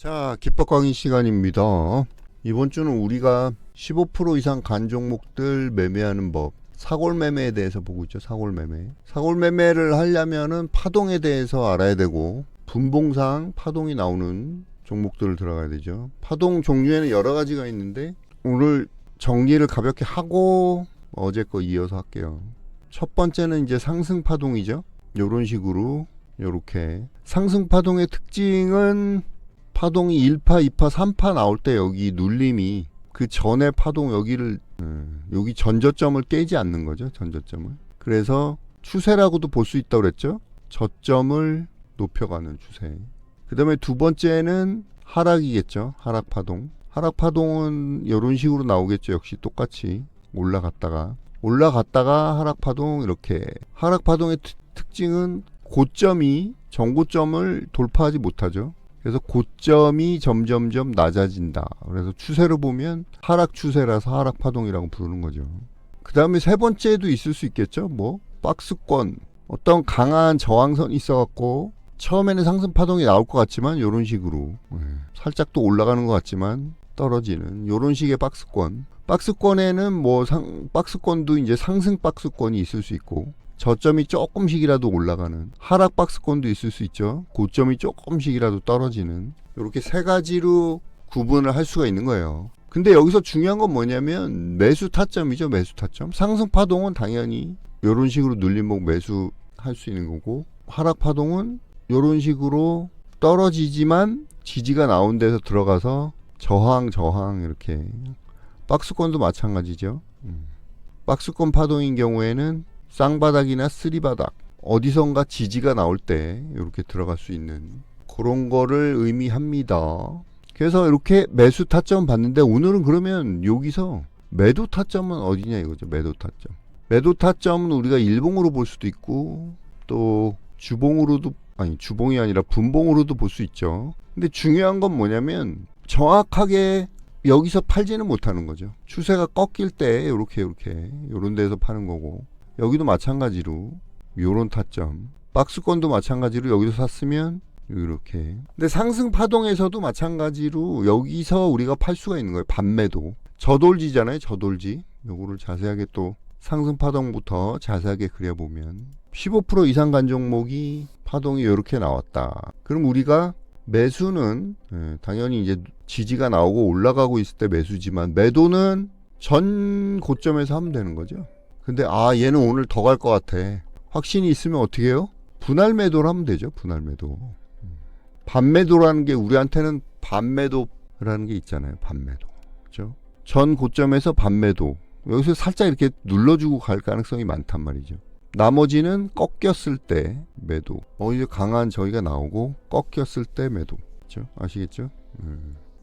자, 기법 강의 시간입니다. 이번 주는 우리가 15% 이상 간 종목들 매매하는 법, 사골 매매에 대해서 보고 있죠. 사골 매매. 사골 매매를 하려면은 파동에 대해서 알아야 되고, 분봉상 파동이 나오는 종목들을 들어가야 되죠. 파동 종류에는 여러 가지가 있는데, 오늘 정리를 가볍게 하고 어제 거 이어서 할게요. 첫 번째는 이제 상승 파동이죠. 요런 식으로, 요렇게. 상승 파동의 특징은 파동이 1파, 2파, 3파 나올 때 여기 눌림이 그 전에 파동 여기를 여기 전저점을 깨지 않는 거죠. 전저점을. 그래서 추세라고도 볼 수 있다고 그랬죠. 저점을 높여가는 추세. 그 다음에 두 번째는 하락이겠죠. 하락 파동. 하락 파동은 이런 식으로 나오겠죠. 역시 똑같이 올라갔다가 하락 파동. 이렇게 하락 파동의 특징은 고점이 전고점을 돌파하지 못하죠. 그래서 고점이 점점점 낮아진다. 그래서 추세로 보면 하락 추세라서 하락 파동이라고 부르는 거죠. 그 다음에 세 번째도 있을 수 있겠죠. 뭐 박스권, 어떤 강한 저항선이 있어갖고 처음에는 상승 파동이 나올 것 같지만 이런 식으로 살짝 또 올라가는 것 같지만 떨어지는 이런 식의 박스권. 박스권에는 뭐 박스권도 이제 상승 박스권이 있을 수 있고, 저점이 조금씩이라도 올라가는 하락 박스권도 있을 수 있죠. 고점이 조금씩이라도 떨어지는, 이렇게 세 가지로 구분을 할 수가 있는 거예요. 근데 여기서 중요한 건 뭐냐면 매수 타점이죠. 매수 타점. 상승 파동은 당연히 이런 식으로 눌림목 매수할 수 있는 거고, 하락 파동은 이런 식으로 떨어지지만 지지가 나온 데서 들어가서 저항 이렇게. 박스권도 마찬가지죠. 박스권 파동인 경우에는 쌍바닥이나 쓰리바닥 어디선가 지지가 나올 때 이렇게 들어갈 수 있는 그런 거를 의미합니다. 그래서 이렇게 매수 타점 봤는데, 오늘은 그러면 여기서 매도 타점은 어디냐 이거죠. 매도 타점. 매도 타점은 우리가 일봉으로 볼 수도 있고 또 주봉으로도, 아니 주봉이 아니라 분봉으로도 볼 수 있죠. 근데 중요한 건 뭐냐면 정확하게 여기서 팔지는 못하는 거죠. 추세가 꺾일 때 이렇게 요런 데서 파는 거고, 여기도 마찬가지로 요런 타점, 박스권도 마찬가지로 여기서 샀으면 이렇게. 근데 상승 파동에서도 마찬가지로 여기서 우리가 팔 수가 있는 거예요. 반매도. 저돌지잖아요. 저돌지. 요거를 자세하게 또 상승 파동부터 자세하게 그려보면 15% 이상 간 종목이 파동이 이렇게 나왔다. 그럼 우리가 매수는 당연히 이제 지지가 나오고 올라가고 있을 때 매수지만, 매도는 전 고점에서 하면 되는 거죠. 근데 얘는 오늘 더 갈 것 같아. 확신이 있으면 어떻게 해요? 분할 매도를 하면 되죠. 분할 매도. 반매도라는 게 우리한테는 반매도라는 게 있잖아요. 반매도. 그렇죠? 전 고점에서 반매도. 여기서 살짝 이렇게 눌러주고 갈 가능성이 많단 말이죠. 나머지는 꺾였을 때 매도. 이제 강한 저희가 나오고 꺾였을 때 매도. 그렇죠? 아시겠죠?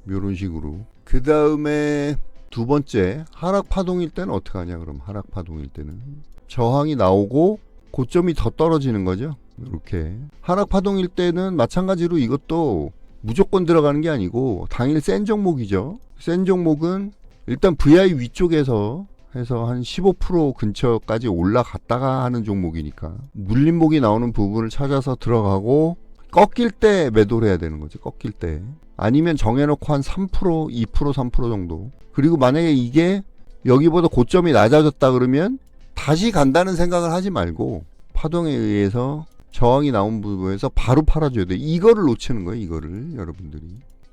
이런 식으로. 그 다음에 두 번째, 하락 파동일 때는 어떻게 하냐? 그럼 하락 파동일 때는 저항이 나오고 고점이 더 떨어지는 거죠. 이렇게. 하락 파동일 때는 마찬가지로 이것도 무조건 들어가는 게 아니고 당일 센 종목이죠. 센 종목은 일단 VI 위쪽에서 해서 한 15% 근처까지 올라갔다가 하는 종목이니까 눌림목이 나오는 부분을 찾아서 들어가고, 꺾일 때 매도를 해야 되는 거죠. 꺾일 때. 아니면 정해놓고 한 3%, 2%, 3% 정도. 그리고 만약에 이게 여기보다 고점이 낮아졌다 그러면 다시 간다는 생각을 하지 말고 파동에 의해서 저항이 나온 부분에서 바로 팔아줘야 돼. 이거를 놓치는 거예요. 이거를 여러분들이.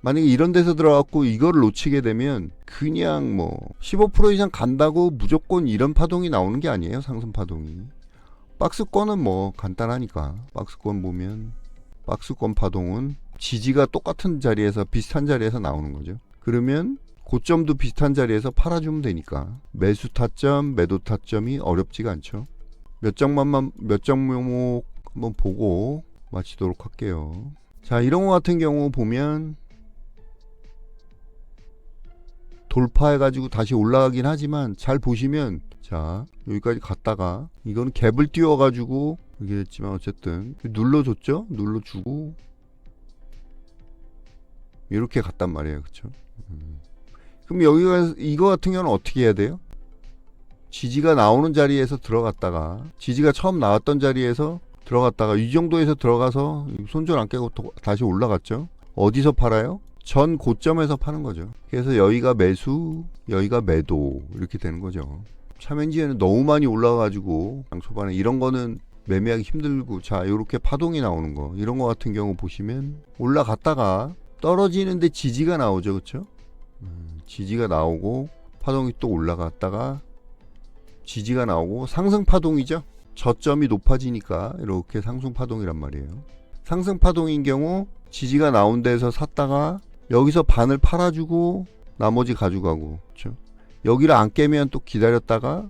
만약에 이런 데서 들어갔고 이거를 놓치게 되면 그냥 뭐 15% 이상 간다고 무조건 이런 파동이 나오는 게 아니에요. 상승 파동이. 박스권은 뭐 간단하니까. 박스권 보면 박스권 파동은 지지가 똑같은 자리에서 비슷한 자리에서 나오는 거죠. 그러면 고점도 비슷한 자리에서 팔아주면 되니까 매수 타점, 매도 타점이 어렵지가 않죠. 몇 종목 한번 보고 마치도록 할게요. 자, 이런 거 같은 경우 보면 돌파해가지고 다시 올라가긴 하지만 잘 보시면, 자 여기까지 갔다가 이거는 갭을 띄워가지고 이게 됐지만 어쨌든 눌러줬죠. 눌러주고 이렇게 갔단 말이에요. 그쵸? 그럼 여기가 이거 같은 경우는 어떻게 해야 돼요? 지지가 나오는 자리에서 들어갔다가, 지지가 처음 나왔던 자리에서 들어갔다가 이 정도에서 들어가서 손절 안 깨고 다시 올라갔죠. 어디서 팔아요? 전 고점에서 파는 거죠. 그래서 여기가 매수, 여기가 매도 이렇게 되는 거죠. 차면지에는 너무 많이 올라가가지고 초반에 이런 거는 매매하기 힘들고, 자 이렇게 파동이 나오는 거, 이런 거 같은 경우 보시면 올라갔다가 떨어지는데 지지가 나오죠, 그렇죠? 지지가 나오고 파동이 또 올라갔다가 지지가 나오고 상승 파동이죠. 저점이 높아지니까 이렇게 상승 파동이란 말이에요. 상승 파동인 경우 지지가 나온 데서 샀다가 여기서 반을 팔아주고 나머지 가져가고, 그렇죠? 여기를 안 깨면 또 기다렸다가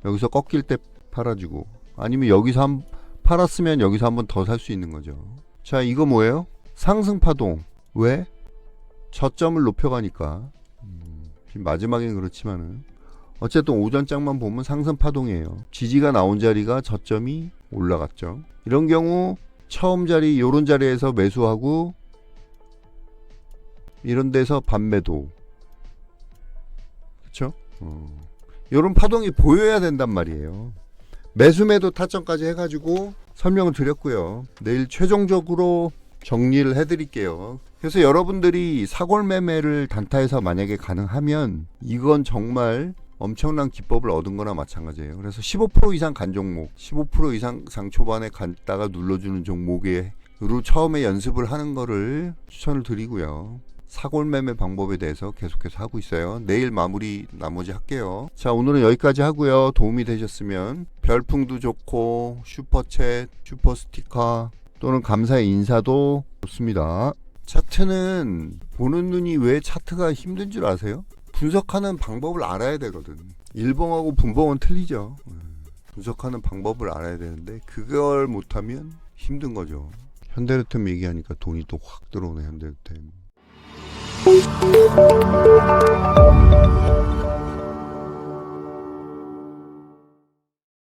여기서 꺾일 때 팔아주고, 아니면 여기서 팔았으면 여기서 한번 더 살 수 있는 거죠. 자, 이거 뭐예요? 상승 파동. 왜? 저점을 높여가니까. 지금 마지막엔 그렇지만은 어쨌든 오전장만 보면 상승 파동이에요. 지지가 나온 자리가 저점이 올라갔죠. 이런 경우 처음 자리, 요런 자리에서 매수하고 이런 데서 반매도, 그쵸? 요런 파동이 보여야 된단 말이에요. 매수매도 타점까지 해가지고 설명을 드렸고요. 내일 최종적으로 정리를 해드릴게요. 그래서 여러분들이 사골 매매를 단타에서 만약에 가능하면 이건 정말 엄청난 기법을 얻은 거나 마찬가지예요. 그래서 15% 이상 간 종목, 15% 이상 장 초반에 갔다가 눌러주는 종목으로 처음에 연습을 하는 거를 추천을 드리고요. 사골 매매 방법에 대해서 계속해서 하고 있어요. 내일 마무리 나머지 할게요. 자, 오늘은 여기까지 하고요. 도움이 되셨으면 별풍도 좋고 슈퍼챗, 슈퍼스티커 또는 감사의 인사도 좋습니다. 차트는 보는 눈이 왜 차트가 힘든 줄 아세요? 분석하는 방법을 알아야 되거든. 일봉하고 분봉은 틀리죠. 분석하는 방법을 알아야 되는데 그걸 못하면 힘든 거죠. 현대르템 얘기하니까 돈이 또 확 들어오네. 현대르템.